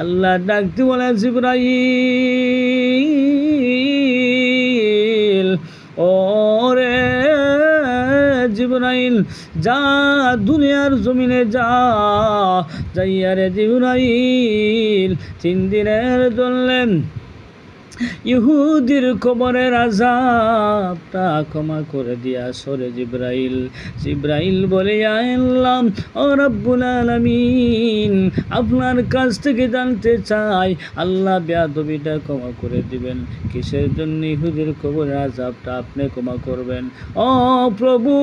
আল্লাহ ডাকতে বলে জিবরাইল, ওরে জিবরাইল, যা দুনিয়ার জমিনে যা, যাইয়া রে জিবরাইল 3 দিনের জন্য ইহুদির কবরের আযাবটা ক্ষমা করে দিয়া সরে জিবরাইল। জিবরাইল বলে, ইয়া আল্লাহ, ও রব্বুল আলামিন, আপনার কাছ থেকে জানতে চাই আল্লাহ বেয়াদবিটা ক্ষমা করে দিবেন, কিসের জন্য ইহুদির কবরের আযাবটা আপনি ক্ষমা করবেন? ও প্রভু,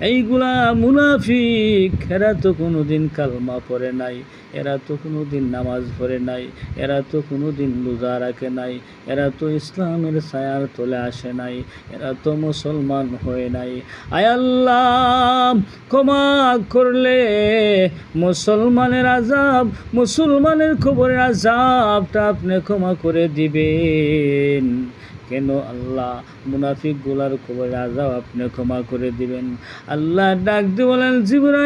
এইগুলা মুনাফিক, এরা তো কোনোদিন কালমা পড়ে নাই, এরা তো কোনোদিন নামাজ পড়ে নাই, এরা তো কোনোদিন রোজা রাখে নাই, এরা তো ইসলামের ছায়ার তলে আসে নাই, এরা তো মুসলমান হয় নাই। আয় আল্লাহ, ক্ষমা করলে মুসলমানের আযাব, মুসলমানের কবরের আযাবটা আপনি ক্ষমা করে দিবেন। কেন আল্লাহ মুনাফিক গুলার কবরের আযাব আপনি ক্ষমা করে দিবেন? আল্লাহ ডাক দিয়ে বলেন, জিবরাইল,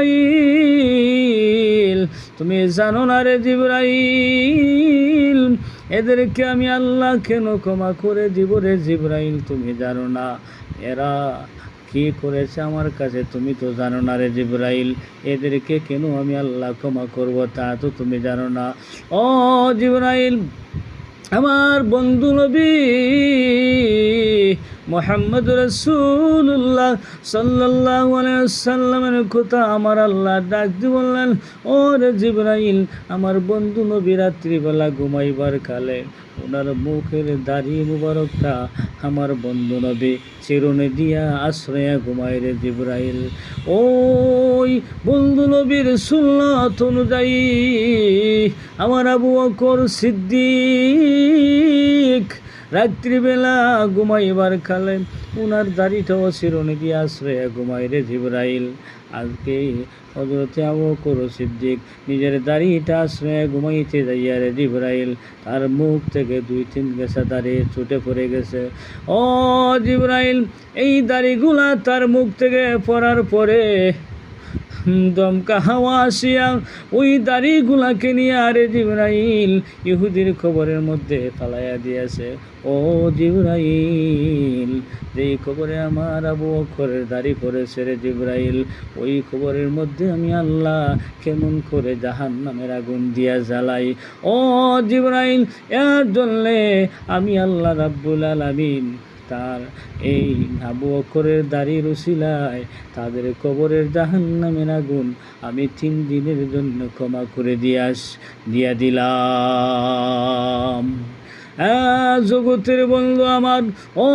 তুমি জানো না রে জিবরাইল, এদেরকে আমি আল্লাহ কেন ক্ষমা করে দিব রে জিবরাইল? তুমি জানো না এরা কি করেছে আমার কাছে? তুমি তো জানো না রে জিবরাইল, এদেরকে কেন আমি আল্লাহ ক্ষমা করব তা তো তুমি জানো না। ও জিবরাইল, আমার বন্ধু নবী মুহাম্মদ রাসূলুল্লাহ সাল্লাল্লাহু আলাইহি ওয়াসাল্লামের কথা আমার আল্লাহ ডাক দিয়ে বললেন, ও রে জিবরাইল, আমার বন্ধু নবী রাত্রিবেলা ঘুমাইবার কালে ওনার মুখের দাড়ি মুবারকটা আমার বন্ধু নবী চিরুনি দিয়া আশ্রয়া ঘুমায় রে জিবরাইল। ওই বন্ধু নবীর সুন্নাত অনুযায়ী আমার আবু বকর সিদ্দিক রাত্রিবেলা ঘুমাইবার কালে ওনার দাড়িটাও চিরুনি দিয়ে আশ্রয়া ঘুমায় রে জিবরাইল। আজকে হযরতে আবু বকর সিদ্দিক নিজের দাড়িটা আশ্রয়া ঘুমাইতে যাইয়া রে জিবরাইল, তার মুখ থেকে 2-3 গেছা দাড়ি ছুটে পড়ে গেছে। ও জিবরাইল, এই দাড়িগুলা তার মুখ থেকে পড়ার পরে দমকা হাওয়া আসিয়া ওই দাড়িগুলাকে নিয়ে আরে জিবরাইল ইহুদির কবরের মধ্যে ফালাইয়া দিয়েছে। ও জিবরাইল, যেই কবরে আমার আবু বকরের দাড়ি পড়েছে রে জিবরাইল, ওই কবরের মধ্যে আমি আল্লাহ কেমন করে জাহান্নামের আগুন দিয়া জ্বালাই? ও জিবরাইল, এর জন্যে আমি আল্লাহ রাব্বুল আলামিন তার এই আবু বকরের দাড়ির উসিলায় তাদের কবরের জাহান্নামের আগুন আমি 3 দিনের জন্য ক্ষমা করে দিয়া দিলাম। জগতের বন্ধু আমার, ও